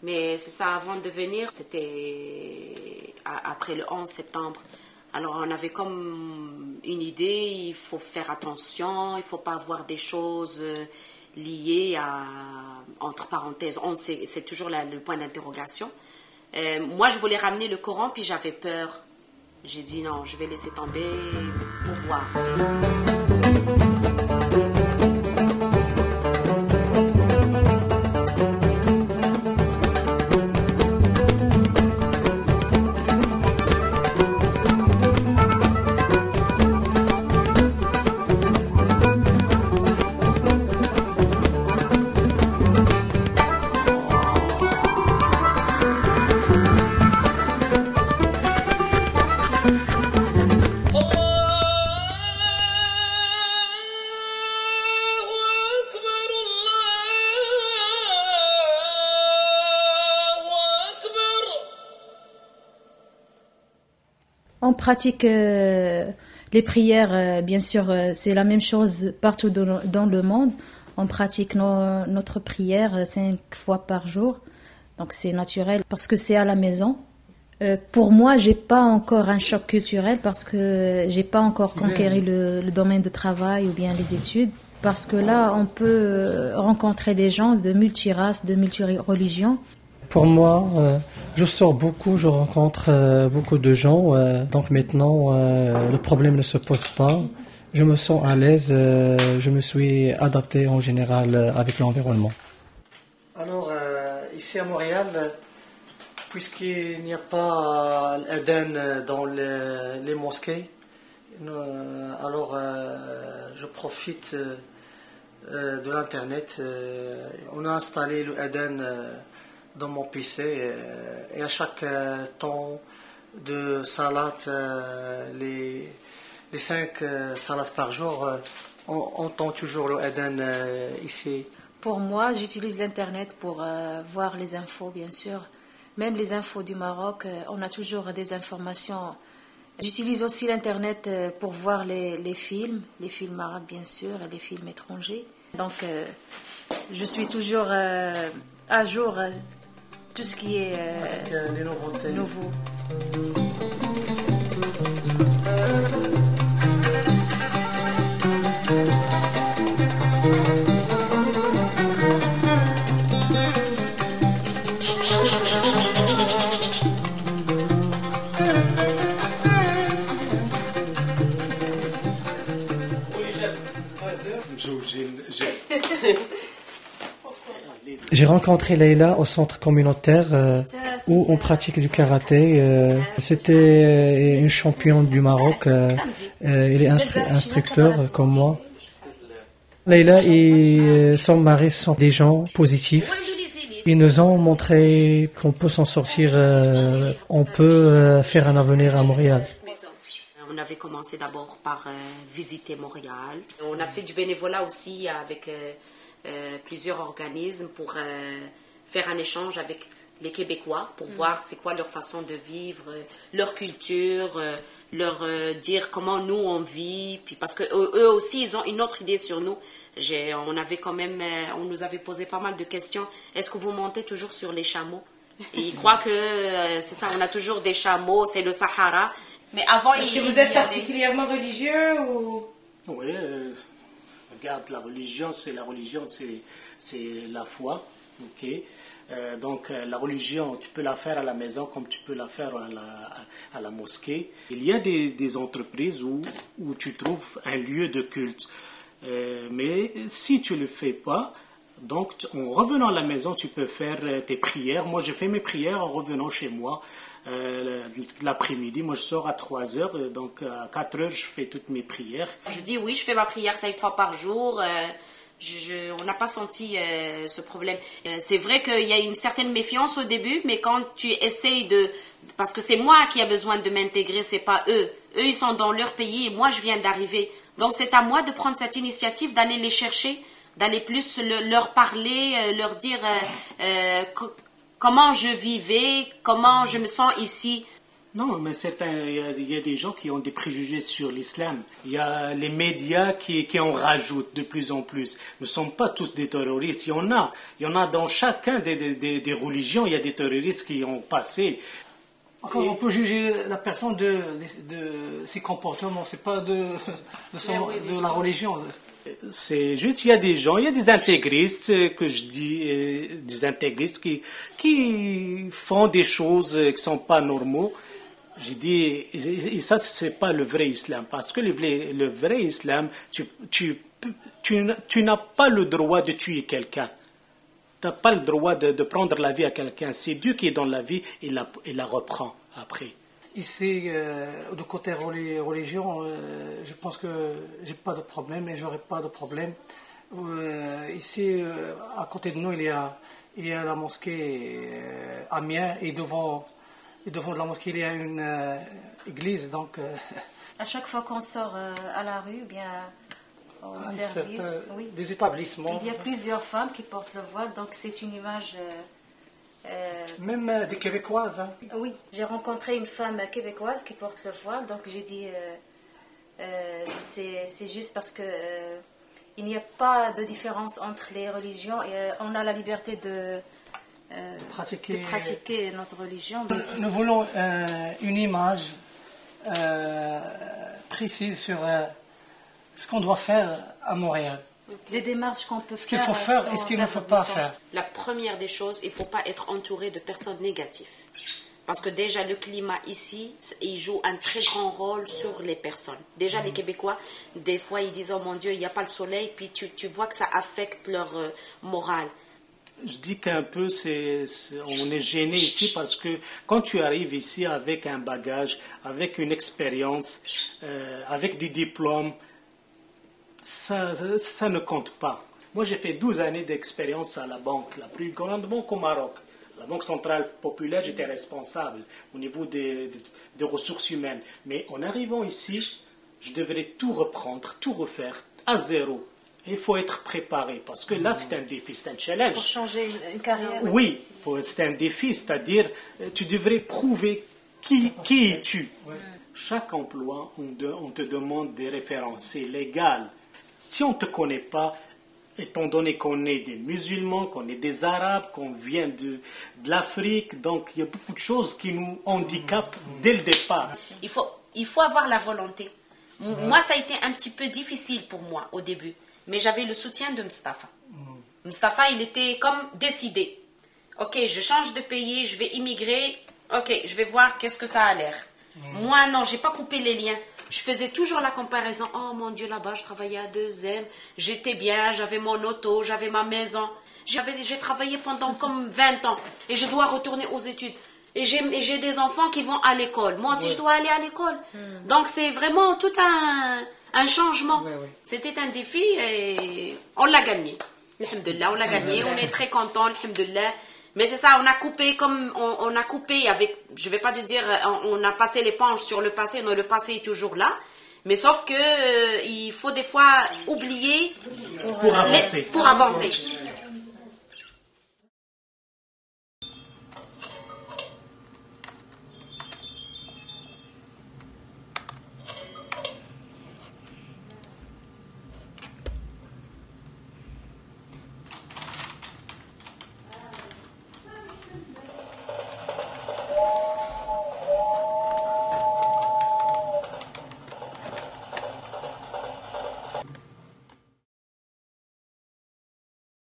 Mais c'est ça, avant de venir, c'était après le 11 septembre. Alors on avait comme une idée, il faut faire attention, il ne faut pas avoir des choses liées à, entre parenthèses, c'est toujours le point d'interrogation. Moi je voulais ramener le Coran, puis j'avais peur. J'ai dit non, je vais laisser tomber pour voir. On pratique les prières, bien sûr, c'est la même chose partout dans le monde. On pratique notre prière 5 fois par jour, donc c'est naturel parce que c'est à la maison. Pour moi, j'ai pas encore un choc culturel parce que j'ai pas encore conquéri le domaine de travail ou bien les études. Parce que là, on peut rencontrer des gens de multiraces, de multireligions. Pour moi, je sors beaucoup, je rencontre beaucoup de gens. Donc maintenant, le problème ne se pose pas. Je me sens à l'aise, je me suis adapté en général avec l'environnement. Alors, ici à Montréal, puisqu'il n'y a pas l'Adhan dans les mosquées, alors je profite de l'Internet. On a installé l'Adhan dans mon PC et à chaque temps de salat, les 5 salats par jour, on entend toujours le Adhan ici. Pour moi, j'utilise l'Internet pour voir les infos, bien sûr. Même les infos du Maroc, on a toujours des informations. J'utilise aussi l'Internet pour voir les films arabes, bien sûr, et les films étrangers. Donc, je suis toujours à jour tout ce qui est les nouveautés. Nouveau. J'ai rencontré Leïla au centre communautaire où on pratique du karaté. C'était une championne du Maroc. Elle est instructeur comme moi. Leïla et son mari sont des gens positifs. Ils nous ont montré qu'on peut s'en sortir, on peut faire un avenir à Montréal. On avait commencé d'abord par visiter Montréal. On a fait du bénévolat aussi avec plusieurs organismes pour faire un échange avec les Québécois pour voir c'est quoi leur façon de vivre, leur culture, leur dire comment nous on vit, puis parce que eux aussi ils ont une autre idée sur nous. On nous avait posé pas mal de questions. Est-ce que vous montez toujours sur les chameaux? Et ils croient que c'est ça, on a toujours des chameaux, c'est le Sahara. Mais avant, est-ce que vous êtes particulièrement religieux ou? Oui, regarde, la religion, c'est la foi, ok. Donc la religion, tu peux la faire à la maison comme tu peux la faire à la mosquée. Il y a des entreprises où tu trouves un lieu de culte. Mais si tu ne le fais pas, donc en revenant à la maison, tu peux faire tes prières. Moi, je fais mes prières en revenant chez moi. L'après-midi, moi je sors à 3 heures, donc à 4 heures je fais toutes mes prières. Je dis oui, je fais ma prière 5 fois par jour. On n'a pas senti ce problème. C'est vrai qu'il y a une certaine méfiance au début, mais quand tu essayes parce que c'est moi qui ai besoin de m'intégrer, c'est pas eux. Eux, ils sont dans leur pays et moi, je viens d'arriver. Donc, c'est à moi de prendre cette initiative, d'aller les chercher, d'aller plus leur parler, leur dire comment je vivais, comment je me sens ici. Non, mais il y a des gens qui ont des préjugés sur l'islam. Il y a les médias qui en rajoutent de plus en plus. Nous ne sommes pas tous des terroristes. Il y en a dans chacun des religions, il y a des terroristes qui ont passé. Encore, on peut juger la personne de ses comportements, c'est pas de la religion. C'est juste, il y a des gens, il y a des intégristes, que je dis, des intégristes qui font des choses qui ne sont pas normaux. J'ai dit, et ça, c'est pas le vrai islam. Parce que le vrai islam, tu n'as pas le droit de tuer quelqu'un. Tu n'as pas le droit de prendre la vie à quelqu'un. C'est Dieu qui est dans la vie et la reprend après. Ici, de côté religion, je pense que j'ai pas de problème et j'aurai pas de problème. Ici, à côté de nous, il y a la mosquée Amiens et devant la mosquée, il y a une église. Donc, à chaque fois qu'on sort à la rue, bien au service, oui, des établissements. Il y a plusieurs femmes qui portent le voile, donc c'est une image. Même des Québécoises. Hein. Oui, j'ai rencontré une femme québécoise qui porte le voile, donc j'ai dit c'est juste parce que il n'y a pas de différence entre les religions et on a la liberté de pratiquer notre religion. Nous voulons une image précise sur ce qu'on doit faire à Montréal. Les démarches qu'on peut faire. Ce qu'il faut faire et ce qu'il ne faut pas faire. La première des choses, il ne faut pas être entouré de personnes négatives. Parce que déjà, le climat ici, il joue un très grand rôle sur les personnes. Déjà, les Québécois, des fois, ils disent « Oh mon Dieu, il n'y a pas le soleil », puis tu vois que ça affecte leur morale. Je dis qu'un peu, on est gêné ici parce que quand tu arrives ici avec un bagage, avec une expérience, avec des diplômes, ça ne compte pas. Moi, j'ai fait 12 années d'expérience à la banque, la plus grande banque au Maroc. La Banque centrale populaire, j'étais responsable au niveau des ressources humaines. Mais en arrivant ici, je devrais tout reprendre, tout refaire à zéro. Il faut être préparé parce que là, c'est un défi, c'est un challenge. Pour changer une carrière. Oui, c'est un défi, c'est-à-dire tu devrais prouver qui es-tu. Chaque emploi, on te demande des références, c'est légal. Si on ne te connaît pas, étant donné qu'on est des musulmans, qu'on est des arabes, qu'on vient de l'Afrique, donc il y a beaucoup de choses qui nous handicapent dès le départ. Il faut avoir la volonté. Moi, ça a été un petit peu difficile pour moi au début, mais j'avais le soutien de Mustapha. Mustapha, il était comme décidé. Ok, je change de pays, je vais immigrer, ok, je vais voir qu'est-ce que ça a l'air. Moi, non, j'ai pas coupé les liens. Je faisais toujours la comparaison. Oh mon Dieu, là-bas, je travaillais à 2M. J'étais bien, j'avais mon auto, j'avais ma maison. J'ai travaillé pendant comme 20 ans. Et je dois retourner aux études. Et j'ai des enfants qui vont à l'école. Moi aussi, je dois aller à l'école. Donc, c'est vraiment tout un changement. C'était un défi et on l'a gagné. Alhamdulillah, on l'a gagné. On est très contents, alhamdulillah. Mais c'est ça, on a coupé comme on a coupé avec, je vais pas te dire, on a passé l'éponge sur le passé, non, le passé est toujours là. Mais sauf que il faut des fois oublier pour avancer.